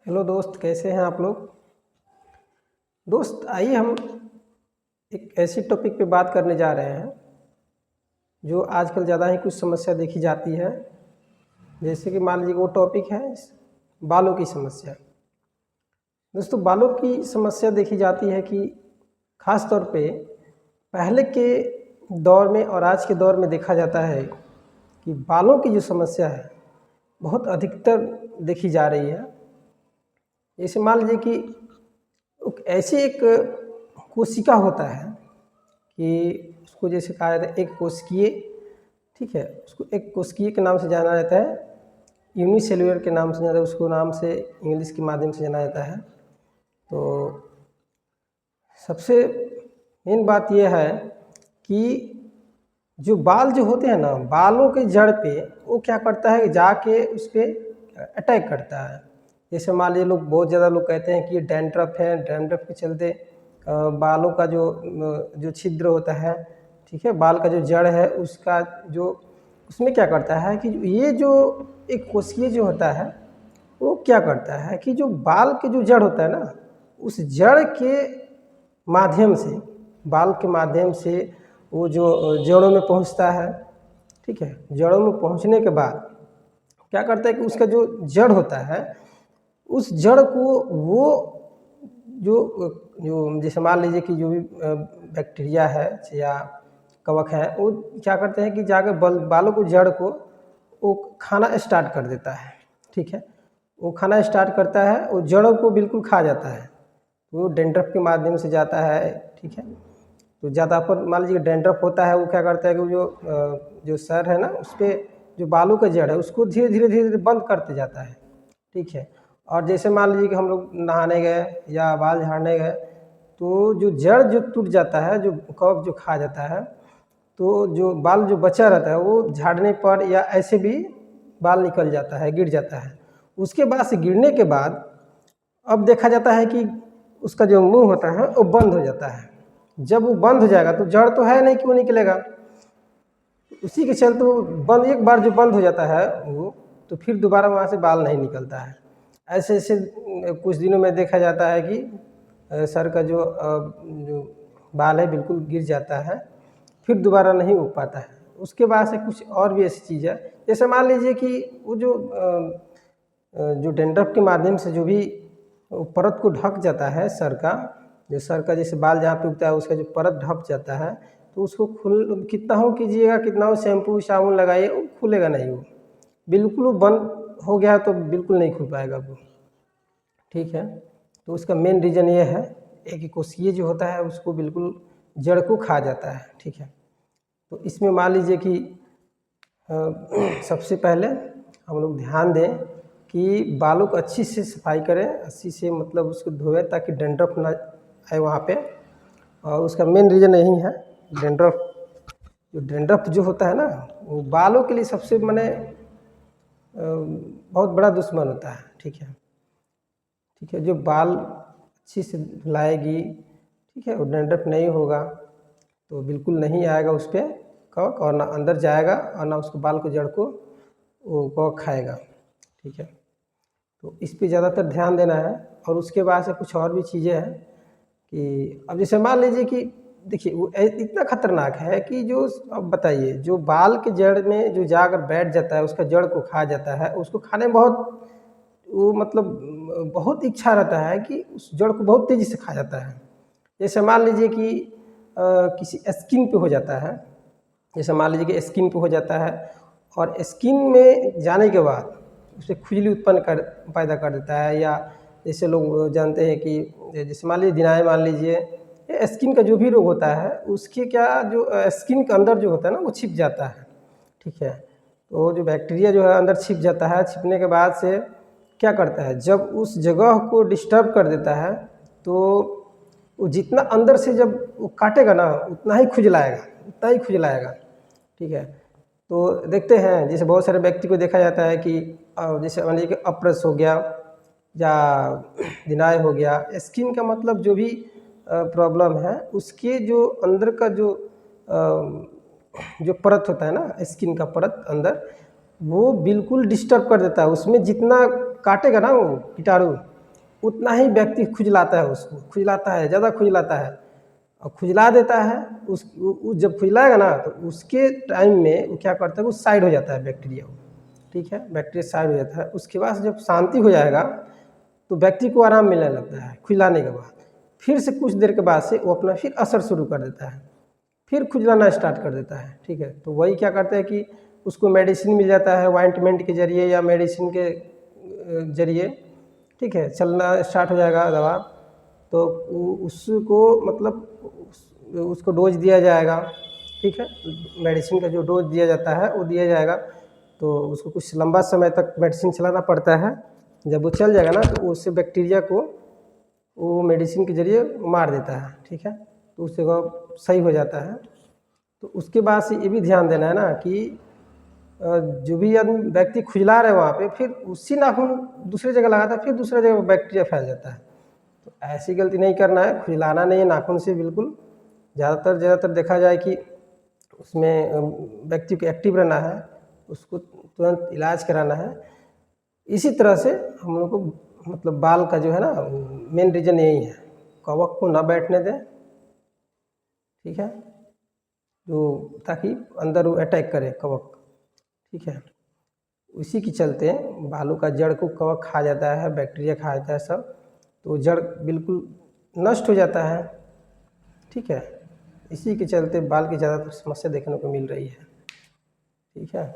Hello दोस्त, कैसे हैं आप लोग। दोस्त, आइए हम एक ऐसी टॉपिक पे बात करने जा रहे हैं जो आजकल ज़्यादा ही कुछ समस्या देखी जाती है। जैसे कि मान लीजिए वो टॉपिक है बालों की समस्या। दोस्तों, बालों की समस्या देखी जाती है कि ख़ास तौर पे पहले के दौर में और आज के दौर में देखा जाता है कि बालों की जो समस्या है बहुत अधिकतर देखी जा रही है। जैसे मान लीजिए कि ऐसी एक कोशिका होता है कि उसको जैसे कहा जाता है एक कोशिकीय, ठीक है, उसको एक कोशिकीय के नाम से जाना जाता है, यूनिसेल्युलर के नाम से जाना जाता है, उसको नाम से इंग्लिश के माध्यम से जाना जाता है। तो सबसे मेन बात यह है कि जो बाल जो होते हैं ना, बालों के जड़ पे वो क्या करता है, जाके उस पर अटैक करता है। जैसे मान लीजिए बहुत ज़्यादा लोग कहते हैं कि ये डैंड्रफ है, डैंड्रफ के चलते बालों का जो छिद्र होता है, ठीक है, बाल का जो जड़ है उसका जो उसमें क्या करता है कि ये जो एक कोशिकीय जो होता है वो क्या करता है कि जो बाल के जो जड़ होता है ना, उस जड़ के माध्यम से, बाल के माध्यम से वो जो जड़ों में पहुंचता है, ठीक है। जड़ों में पहुंचने के बाद क्या करता है कि उसका जो जड़ होता है उस जड़ को वो जो जो जैसे मान लीजिए कि जो भी बैक्टीरिया है या कवक है, वो क्या करते हैं कि जाकर बालों को जड़ को वो खाना स्टार्ट कर देता है, ठीक है। वो खाना स्टार्ट करता है, वो जड़ों को बिल्कुल खा जाता है। वो डैंड्रफ के माध्यम से जाता है, ठीक है। तो ज़्यादातर मान लीजिए डैंड्रफ होता है, वो क्या करता है कि जो सर है ना, उस पर जो बालों का जड़ है उसको धीरे धीरे धीरे धीरे बंद करते जाता है, ठीक है। और जैसे मान लीजिए कि हम लोग नहाने गए या बाल झाड़ने गए तो जो जड़ जो टूट जाता है, जो कवक जो खा जाता है, तो जो बाल जो बचा रहता है वो झाड़ने पर या ऐसे भी बाल निकल जाता है, गिर जाता है। उसके बाद से गिरने के बाद अब देखा जाता है कि उसका जो मुंह होता है वो बंद हो जाता है। जब वो बंद हो जाएगा तो जड़ तो है नहीं कि वो निकलेगा, उसी के चलते वो बंद, एक बार जो बंद हो जाता है वो, तो फिर दोबारा वहाँ से बाल नहीं निकलता है। ऐसे ऐसे कुछ दिनों में देखा जाता है कि सर का जो बाल है बिल्कुल गिर जाता है, फिर दोबारा नहीं उग पाता है। उसके बाद से कुछ और भी ऐसी चीज़ है, जैसे मान लीजिए कि वो जो डैंड्रफ के माध्यम से जो भी परत को ढक जाता है सर का, जो सर का जैसे बाल जहाँ पे उगता है उसका जो परत ढक जाता है, तो उसको कितना हो कीजिएगा, कितना हो शैम्पू साबुन लगाइए, वो खुलेगा नहीं। वो बिल्कुल वो बंद हो गया तो बिल्कुल नहीं खुल पाएगा वो, ठीक है। तो उसका मेन रीज़न ये है, एक कोशिकीय जो होता है उसको बिल्कुल जड़ को खा जाता है, ठीक है। तो इसमें मान लीजिए कि सबसे पहले हम लोग ध्यान दें कि बालों को अच्छी से सफाई करें, अच्छी से मतलब उसको धोएं ताकि डैंड्रफ ना आए वहाँ पे। और उसका मेन रीज़न यही है, डैंड्रफ जो होता है ना, वो बालों के लिए सबसे माने बहुत बड़ा दुश्मन होता है, ठीक है, ठीक है। जो बाल अच्छी से धुलाएगी, ठीक है, और डैंड्रफ नहीं होगा तो बिल्कुल नहीं आएगा उस पर कवक, और ना अंदर जाएगा और ना उसको बाल को जड़ को वो कवक खाएगा, ठीक है। तो इस पे ज़्यादातर ध्यान देना है। और उसके बाद से कुछ और भी चीज़ें हैं कि अब जैसे मान लीजिए कि देखिए वो इतना खतरनाक है कि जो, अब बताइए, जो बाल के जड़ में जो जाकर बैठ जाता है, उसका जड़ को खा जाता है, उसको खाने में बहुत वो मतलब बहुत इच्छा रहता है कि उस जड़ को बहुत तेज़ी से खा जाता है। जैसे मान लीजिए कि किसी स्किन पे हो जाता है, जैसे मान लीजिए कि स्किन पे हो जाता है और स्किन में जाने के बाद उसे खुजली उत्पन्न पैदा कर देता है। या जैसे लोग जानते हैं कि जैसे मान लीजिए दिनाए, मान लीजिए ये स्किन का जो भी रोग होता है उसके क्या जो स्किन के अंदर जो होता है ना वो छिप जाता है, ठीक है। तो जो बैक्टीरिया जो है अंदर छिप जाता है, छिपने के बाद से क्या करता है, जब उस जगह को डिस्टर्ब कर देता है तो वो जितना अंदर से जब वो काटेगा ना उतना ही खुजलाएगा, उतना ही खुजलाएगा, ठीक है। तो देखते हैं जैसे बहुत सारे व्यक्ति को देखा जाता है कि जैसे मान लीजिए कि अपरस हो गया या दिनाय हो गया, स्किन का मतलब जो भी प्रॉब्लम है उसके जो अंदर का जो परत होता है ना, स्किन का परत अंदर, वो बिल्कुल डिस्टर्ब कर देता है। उसमें जितना काटेगा ना वो कीटाणु, उतना ही व्यक्ति खुजलाता है, उसको खुजलाता है, ज़्यादा खुजलाता है और खुजला देता है। जब खुजलाएगा ना तो उसके टाइम में वो क्या करता है, वो साइड हो जाता है बैक्टीरिया, ठीक है, बैक्टीरिया साइड हो जाता है। उसके बाद जब शांति हो जाएगा तो व्यक्ति को आराम मिलने लगता है। खुजलाने के बाद फिर से कुछ देर के बाद से वो अपना फिर असर शुरू कर देता है, फिर खुजलाना स्टार्ट कर देता है, ठीक है। तो वही क्या करते हैं कि उसको मेडिसिन मिल जाता है ऑइंटमेंट के ज़रिए या मेडिसिन के ज़रिए, ठीक है, चलना स्टार्ट हो जाएगा दवा। तो उसको मतलब उसको डोज दिया जाएगा, ठीक है, मेडिसिन का जो डोज दिया जाता है वो दिया जाएगा। तो उसको कुछ लंबा समय तक मेडिसिन चलाना पड़ता है। जब वो चल जाएगा ना तो उससे बैक्टीरिया को वो मेडिसिन के ज़रिए मार देता है, ठीक है, तो उससे वो सही हो जाता है। तो उसके बाद से ये भी ध्यान देना है ना कि जो भी आदमी व्यक्ति खुजला रहे वहाँ पे, फिर उसी नाखून दूसरी जगह लगाता है, फिर दूसरी जगह बैक्टीरिया फैल जाता है। तो ऐसी गलती नहीं करना है, खुजलाना नहीं है नाखून से बिल्कुल। ज़्यादातर देखा जाए कि उसमें व्यक्ति को एक्टिव रहना है, उसको तुरंत इलाज कराना है। इसी तरह से हम लोग को मतलब बाल का जो है ना मेन रीज़न यही है, कवक को ना बैठने दें, ठीक है, जो ताकि अंदर वो अटैक करे कवक, ठीक है। उसी के चलते बालों का जड़ को कवक खा जाता है, बैक्टीरिया खा जाता है सब, तो जड़ बिल्कुल नष्ट हो जाता है, ठीक है। इसी के चलते बाल की ज़्यादातर समस्या देखने को मिल रही है, ठीक है।